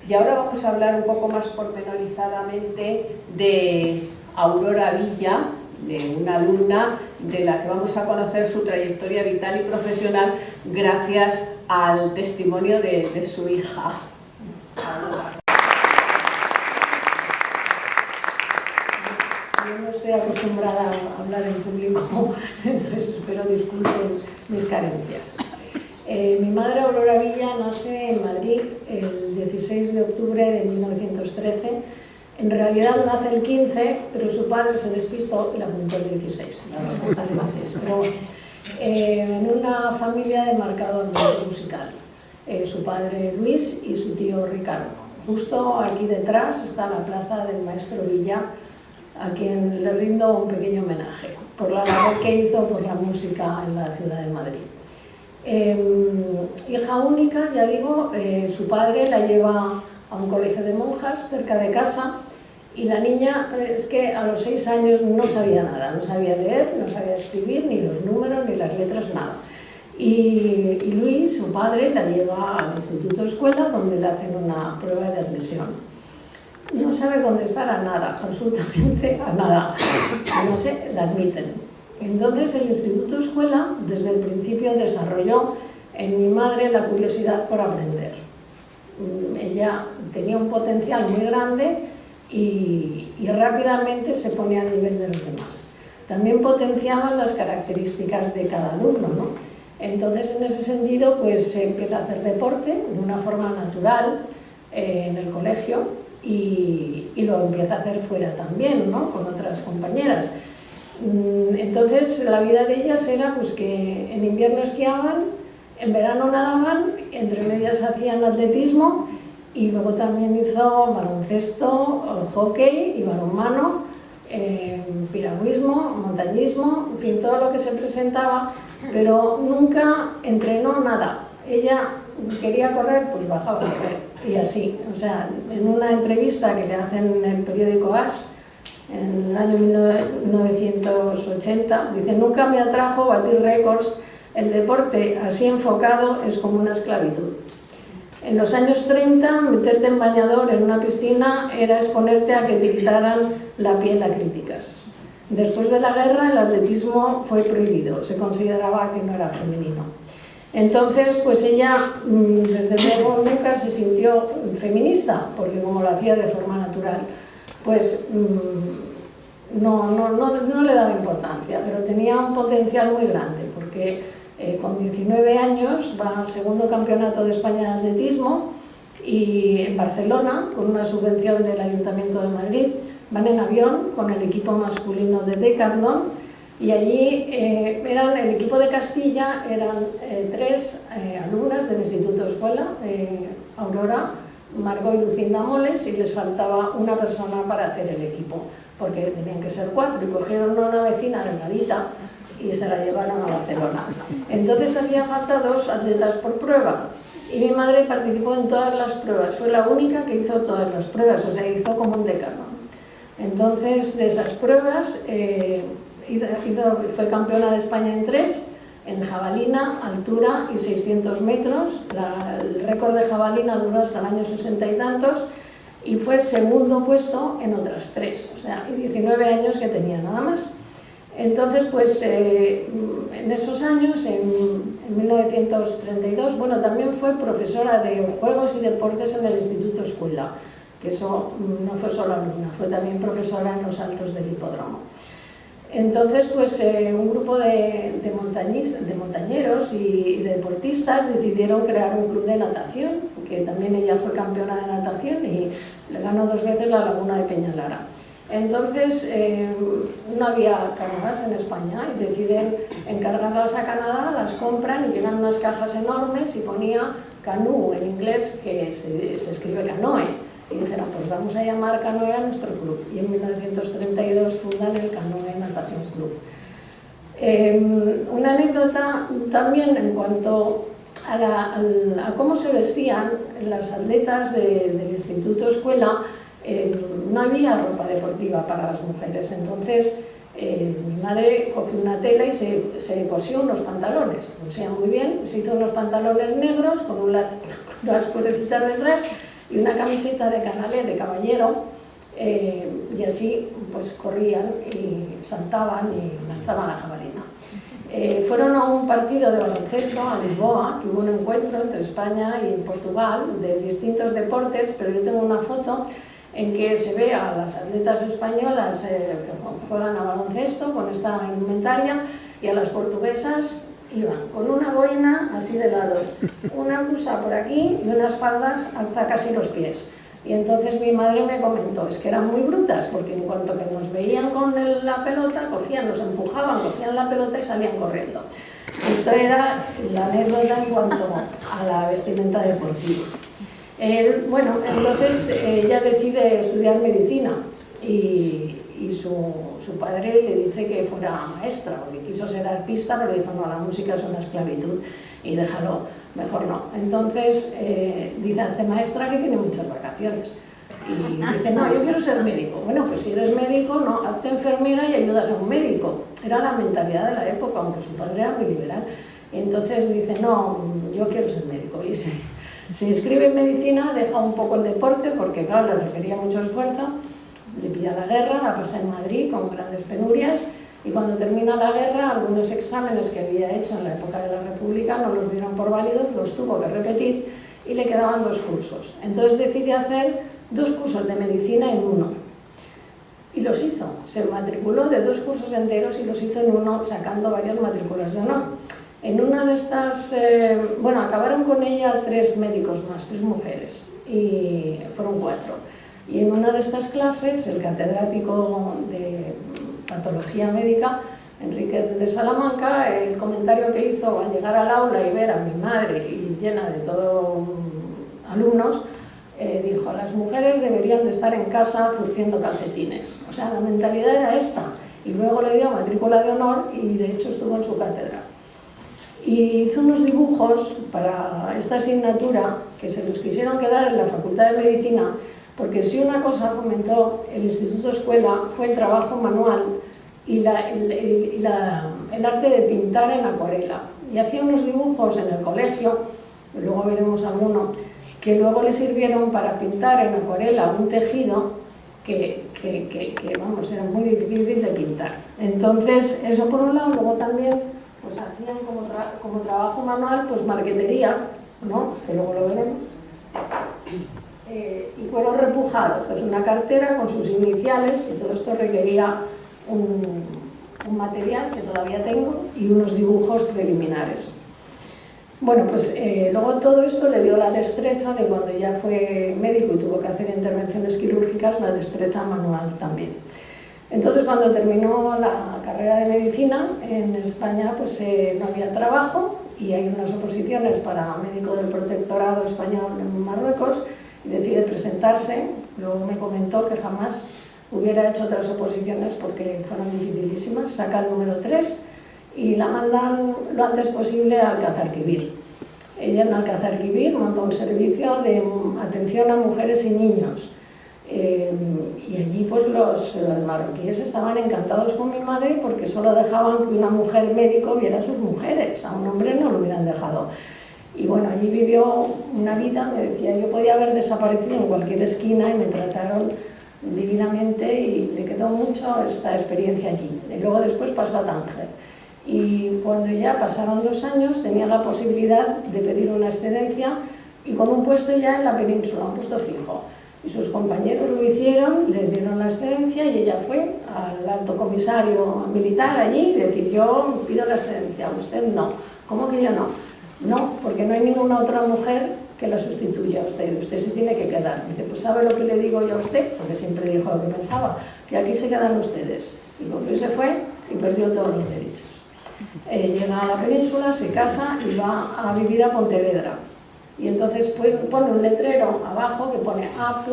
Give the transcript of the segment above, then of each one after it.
Y ahora vamos a hablar un poco más pormenorizadamente de Aurora Villa, de una alumna de la que vamos a conocer su trayectoria vital y profesional gracias al testimonio de su hija. Yo no estoy acostumbrada a hablar en público, entonces espero disculpen mis carencias. Mi madre Aurora Villa nace en Madrid el 16 de octubre de 1913. En realidad nace el 15, pero su padre se despistó y la apuntó el 16. Pero en una familia de marcado ambiente musical. Su padre Luis y su tío Ricardo. Justo aquí detrás está la plaza del maestro Villa, a quien le rindo un pequeño homenaje por la labor que hizo por la música en la ciudad de Madrid. Hija única, ya digo, su padre la lleva a un colegio de monjas cerca de casa y la niña es que a los 6 años no sabía nada, no sabía leer, no sabía escribir, ni los números, ni las letras, nada. Y Luis, su padre, la lleva al instituto escuela donde le hacen una prueba de admisión. No sabe contestar a nada, absolutamente a nada, no sé, la admiten. Entonces el instituto escuela desde el principio desarrolló en mi madre la curiosidad por aprender. Ella tenía un potencial muy grande y rápidamente se ponía a nivel de los demás. También potenciaban las características de cada alumno, ¿no? Entonces en ese sentido pues se empieza a hacer deporte de una forma natural en el colegio y lo empieza a hacer fuera también, ¿no? Con otras compañeras. Entonces la vida de ellas era pues que en invierno esquiaban, en verano nadaban, entre medias hacían atletismo y luego también hizo baloncesto, hockey y balonmano, piragüismo, montañismo, en fin, todo lo que se presentaba, pero nunca entrenó nada. Ella quería correr, pues bajaba a correr y así. O sea, en una entrevista que le hacen en el periódico As, en el año 1980, dice: nunca me atrajo batir récords, el deporte así enfocado es como una esclavitud. En los años 30, meterte en bañador en una piscina era exponerte a que te quitaran la piel a críticas. Después de la guerra, el atletismo fue prohibido, se consideraba que no era femenino. Entonces, pues ella, desde luego, nunca se sintió feminista, porque como lo hacía de forma natural, pues no le daba importancia, pero tenía un potencial muy grande, porque con 19 años va al segundo campeonato de España de atletismo y en Barcelona, con una subvención del Ayuntamiento de Madrid, van en avión con el equipo masculino de Decathlon y allí el equipo de Castilla eran 3 alumnas del Instituto Escuela, Aurora, Margot y Lucinda Moles, y les faltaba una persona para hacer el equipo, porque tenían que ser 4 y cogieron a una vecina delgadita y se la llevaron a Barcelona. Entonces hacía falta 2 atletas por prueba y mi madre participó en todas las pruebas, fue la única que hizo todas las pruebas, o sea, hizo como un decano. Entonces de esas pruebas fue campeona de España en 3, en jabalina, altura y 600 metros. El récord de jabalina duró hasta el año 60 y tantos y fue segundo puesto en otras 3, o sea, y 19 años que tenía nada más. Entonces, pues en esos años, en 1932, bueno, también fue profesora de juegos y deportes en el Instituto Escuela, que eso no fue solo alumna, fue también profesora en los Altos del Hipódromo. Entonces, pues un grupo de montañeros y de deportistas decidieron crear un club de natación, que también ella fue campeona de natación y le ganó 2 veces la Laguna de Peñalara. Entonces, no había canoas en España y deciden encargarlas a Canadá, las compran y llegan unas cajas enormes y ponía canoe en inglés, que se escribe canoe. Y dijeron, pues vamos a llamar Canoe a nuestro club. Y en 1932 fundan el Canoe Natación Club. Una anécdota también en cuanto a cómo se vestían las atletas del Instituto Escuela. No había ropa deportiva para las mujeres, entonces mi madre cogió una tela y se cosió unos pantalones, cosía muy bien, se hizo unos pantalones negros con unas cuerdecitas detrás y una camiseta de canalé de caballero, y así pues corrían y saltaban y lanzaban la jabalina. Fueron a un partido de baloncesto a Lisboa, que hubo un encuentro entre España y Portugal de distintos deportes, pero yo tengo una foto en que se ve a las atletas españolas que juegan a baloncesto con esta indumentaria, y a las portuguesas iban con una boina así de lado, una blusa por aquí y unas faldas hasta casi los pies. Y entonces mi madre me comentó, es que eran muy brutas, porque en cuanto que nos veían con la pelota, cogían, nos empujaban, cogían la pelota y salían corriendo. Esto era la anécdota en cuanto a la vestimenta deportiva. Bueno, entonces ella decide estudiar medicina y su padre le dice que fuera maestra, porque quiso ser arpista, pero dijo, no, la música es una esclavitud y déjalo, mejor no. Entonces dice, hazte maestra que tiene muchas vacaciones. Y dice, no, yo quiero ser médico. Bueno, pues si eres médico, no, hazte enfermera y ayudas a un médico. Era la mentalidad de la época, aunque su padre era muy liberal. Y entonces dice, no, yo quiero ser médico. Y se inscribe en medicina, deja un poco el deporte, porque claro, le requería mucho esfuerzo. Le pilla la guerra, la pasa en Madrid con grandes penurias, y cuando termina la guerra, algunos exámenes que había hecho en la época de la República no los dieron por válidos, los tuvo que repetir y le quedaban 2 cursos. Entonces decide hacer 2 cursos de medicina en uno. Y los hizo. Se matriculó de 2 cursos enteros y los hizo en uno, sacando varias matrículas de honor. En una de estas, bueno, acabaron con ella 3 médicos más, 3 mujeres, y fueron 4. Y en una de estas clases, el catedrático de patología médica, Enrique de Salamanca, el comentario que hizo al llegar al aula y ver a mi madre y llena de todos alumnos, dijo, las mujeres deberían de estar en casa zurciendo calcetines. O sea, la mentalidad era esta. Y luego le dio matrícula de honor y de hecho estuvo en su cátedra. Y hizo unos dibujos para esta asignatura que se los quisieron quedar en la Facultad de Medicina, porque si una cosa fomentó el Instituto Escuela fue el trabajo manual y el arte de pintar en acuarela. Y hacía unos dibujos en el colegio, luego veremos alguno, que luego le sirvieron para pintar en acuarela un tejido que vamos, era muy difícil de pintar. Entonces, eso por un lado, luego también pues hacían como trabajo manual, pues marquetería, ¿no? Que luego lo veremos. Y fueron repujados. Esta es una cartera con sus iniciales y todo esto requería un material que todavía tengo y unos dibujos preliminares. Bueno, pues luego todo esto le dio la destreza de cuando ya fue médico y tuvo que hacer intervenciones quirúrgicas, la destreza manual también. Entonces, cuando terminó la carrera de medicina en España, pues no había trabajo y hay unas oposiciones para médico del protectorado español en Marruecos y decide presentarse. Luego me comentó que jamás hubiera hecho otras oposiciones porque fueron dificilísimas. Saca el número 3 y la mandan lo antes posible a Alcazarquivir. Ella en Alcazarquivir montó un servicio de atención a mujeres y niños. Y allí pues los marroquíes estaban encantados con mi madre porque solo dejaban que una mujer médico viera a sus mujeres, a un hombre no lo hubieran dejado. Y bueno, allí vivió una vida, me decía, yo podía haber desaparecido en cualquier esquina y me trataron divinamente y le quedó mucho esta experiencia allí. Y luego después pasó a Tánger. Y cuando ya pasaron 2 años tenía la posibilidad de pedir una excedencia y con un puesto ya en la península, un puesto fijo. Y sus compañeros lo hicieron, les dieron la excedencia y ella fue al alto comisario militar allí y decir, yo pido la excedencia, usted no. ¿Cómo que yo no? No, porque no hay ninguna otra mujer que la sustituya a usted, usted se tiene que quedar. Dice, pues ¿sabe lo que le digo yo a usted? Porque siempre dijo lo que pensaba, que aquí se quedan ustedes. Y cogió y se fue y perdió todos los derechos. Llega a la península, se casa y va a vivir a Pontevedra. Y entonces pues, pone un letrero abajo que pone A.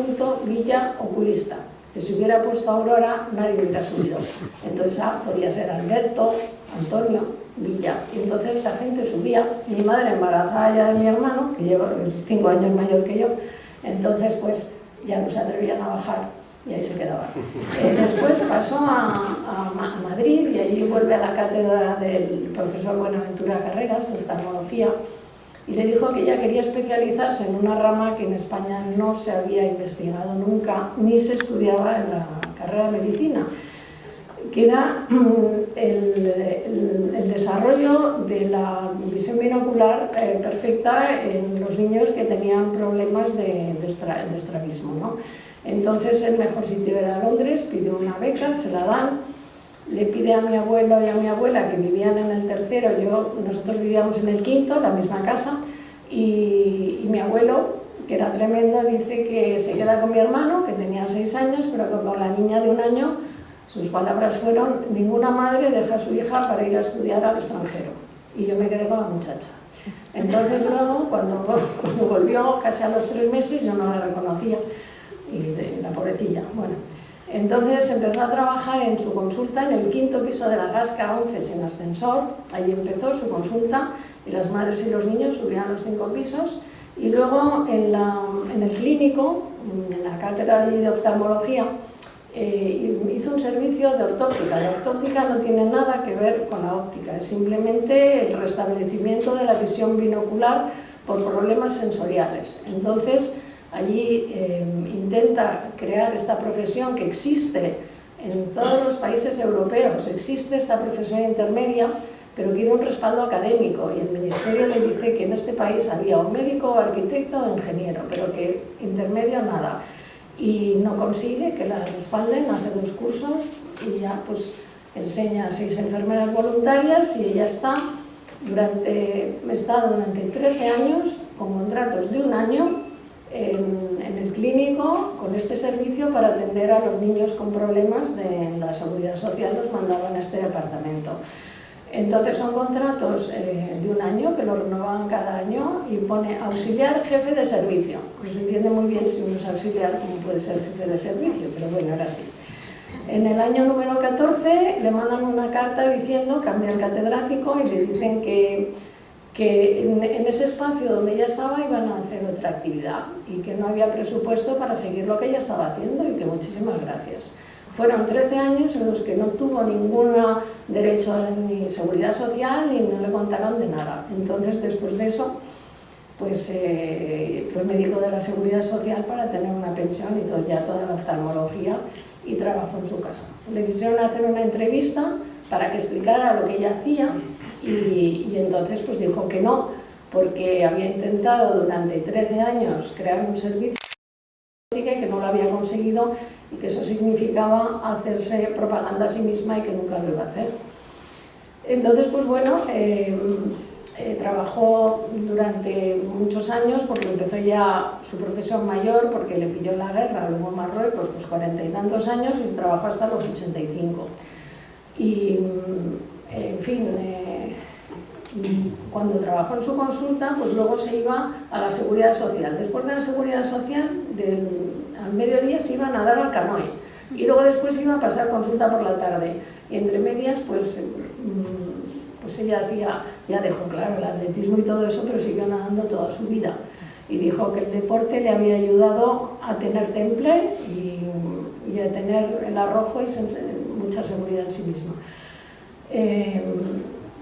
Villa Oculista. Que si hubiera puesto Aurora, nadie hubiera subido. Entonces A podía ser Alberto, Antonio, Villa. Y entonces la gente subía. Mi madre embarazada ya de mi hermano, que lleva 5 años mayor que yo, entonces pues ya no se atrevían a bajar y ahí se quedaba. Después pasó a Madrid y allí vuelve a la cátedra del profesor Buenaventura Carreras de oftalmología y le dijo que ella quería especializarse en una rama que en España no se había investigado nunca, ni se estudiaba en la carrera de medicina, que era el desarrollo de la visión binocular perfecta en los niños que tenían problemas de estrabismo, ¿no? Entonces el mejor sitio era Londres, pidió una beca, se la dan, le pide a mi abuelo y a mi abuela, que vivían en el tercero, nosotros vivíamos en el quinto, la misma casa, y mi abuelo, que era tremendo, dice que se queda con mi hermano, que tenía 6 años, pero que con la niña de 1 año, sus palabras fueron: ninguna madre deja a su hija para ir a estudiar al extranjero. Y yo me quedé con la muchacha. Entonces luego, cuando volvió, casi a los 3 meses, yo no la reconocía, y la pobrecilla, bueno. Entonces empezó a trabajar en su consulta en el 5.º piso de la Gasca 11 sin ascensor. Allí empezó su consulta y las madres y los niños subían los 5 pisos. Y luego en el clínico, en la cátedra de oftalmología, hizo un servicio de ortóptica. La ortóptica no tiene nada que ver con la óptica, es simplemente el restablecimiento de la visión binocular por problemas sensoriales. Entonces, allí intenta crear esta profesión que existe en todos los países europeos, existe esta profesión intermedia, pero quiere un respaldo académico, y el ministerio le dice que en este país había un médico, arquitecto o ingeniero, pero que intermedio nada. Y no consigue que la respalden, hace 2 cursos y ya pues enseña a 6 enfermeras voluntarias, y ella está durante 13 años con contratos de 1 año en el clínico con este servicio para atender a los niños con problemas de la seguridad social. Los mandaban a este departamento. Entonces son contratos de 1 año que lo renovaban cada año, y pone auxiliar jefe de servicio. Pues se entiende muy bien si uno es auxiliar cómo puede ser jefe de servicio, pero bueno, era así. En el año número 14 le mandan una carta diciendo, cambia el catedrático, y le dicen que en ese espacio donde ella estaba iban a hacer otra actividad y que no había presupuesto para seguir lo que ella estaba haciendo, y que muchísimas gracias. Fueron 13 años en los que no tuvo ningún derecho ni seguridad social, ni no le contaron de nada. Entonces, después de eso, pues fue médico de la seguridad social para tener una pensión, hizo ya toda la oftalmología y trabajó en su casa. Le quisieron hacer una entrevista para que explicara lo que ella hacía, y entonces pues dijo que no, porque había intentado durante 13 años crear un servicio que no lo había conseguido, y que eso significaba hacerse propaganda a sí misma y que nunca lo iba a hacer. Entonces, pues bueno, trabajó durante muchos años, porque empezó ya su profesión mayor, porque le pilló la guerra, luego en Marruecos, pues 40 y tantos años, y trabajó hasta los 85. Y, en fin, cuando trabajó en su consulta, pues luego se iba a la seguridad social. Después de la seguridad social, al mediodía se iba a nadar al canoe, y luego después iba a pasar consulta por la tarde, y entre medias pues ella ya dejó claro el atletismo y todo eso, pero siguió nadando toda su vida, y dijo que el deporte le había ayudado a tener temple y a tener el arrojo y mucha seguridad en sí misma.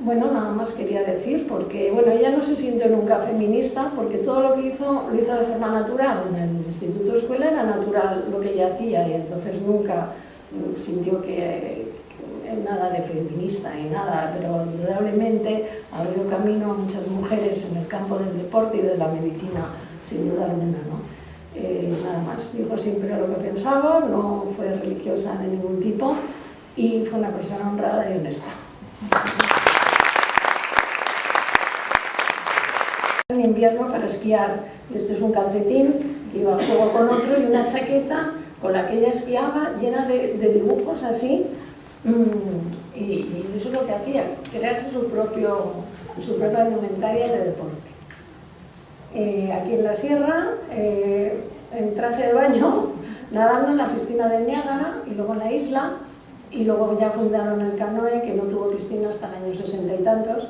Bueno, nada más quería decir, porque bueno, ella no se sintió nunca feminista, porque todo lo que hizo, lo hizo de forma natural. En el instituto escuela era natural lo que ella hacía, y entonces nunca sintió que nada de feminista y nada, pero indudablemente abrió camino a muchas mujeres en el campo del deporte y de la medicina, sin duda alguna, ¿no? Nada más, dijo siempre lo que pensaba, no fue religiosa de ningún tipo, y fue una persona honrada y honesta. En invierno para esquiar, este es un calcetín que iba a juego con otro, y una chaqueta con la que ella esquiaba llena de dibujos así, y eso es lo que hacía, crearse su propia indumentaria de deporte. Aquí en la sierra, en traje de baño, nadando en la piscina de Niágara, y luego en la isla, y luego ya fundaron el canoe, que no tuvo piscina hasta el año 60 y tantos.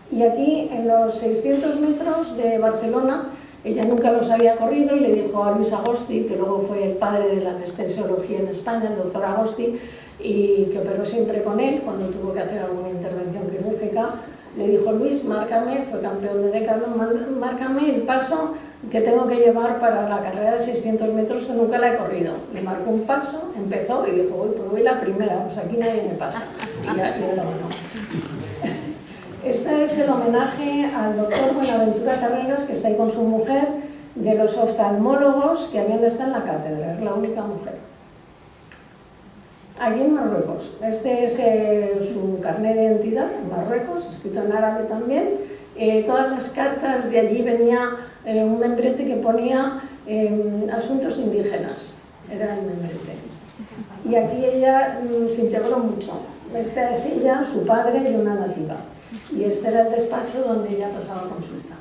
Y aquí, en los 600 metros de Barcelona, ella nunca los había corrido, y le dijo a Luis Agosti, que luego fue el padre de la anestesiología en España, el doctor Agosti, y que operó siempre con él cuando tuvo que hacer alguna intervención quirúrgica, Le dijo: Luis, márcame, fue campeón de Decathlon, márcame el paso que tengo que llevar para la carrera de 600 metros que nunca la he corrido. Le marcó un paso, empezó y dijo: uy, pues voy la primera, pues aquí nadie me pasa. Y ya lo ganó. Este es el homenaje al doctor Buenaventura Carreras, que está ahí con su mujer, de los oftalmólogos que habían de estar en la cátedra, es la única mujer. Aquí en Marruecos, este es su carnet de identidad en Marruecos, escrito en árabe también. Todas las cartas de allí venía un membrete que ponía asuntos indígenas, era el membrete. Y aquí ella se integró mucho. Esta es ella, su padre y una nativa. Y este era el despacho donde ella pasaba consulta.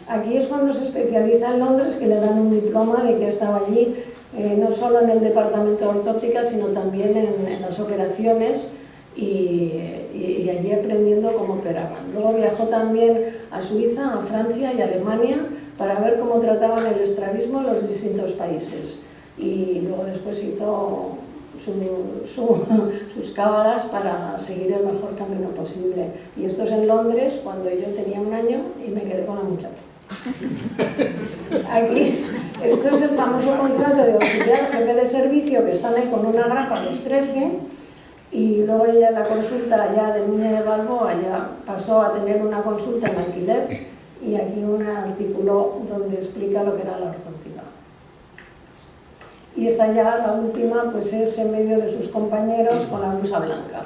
Aquí es cuando se especializa en Londres, que le dan un diploma de que estaba allí, no solo en el departamento de ortóptica, sino también en las operaciones y allí aprendiendo cómo operaban. Luego viajó también a Suiza, a Francia y a Alemania para ver cómo trataban el estrabismo en los distintos países. Y luego después hizo sus cábalas para seguir el mejor camino posible. Y esto es en Londres, cuando yo tenía 1 año y me quedé con la muchacha. Aquí, esto es el famoso contrato de auxiliar jefe de servicio, que están ahí con una grapa a los 13, y luego ella en la consulta allá de Núñez de Balboa ya pasó a tener una consulta en alquiler, y aquí un artículo donde explica lo que era la ortóptica. Y esta ya, la última, pues es en medio de sus compañeros con la blusa blanca.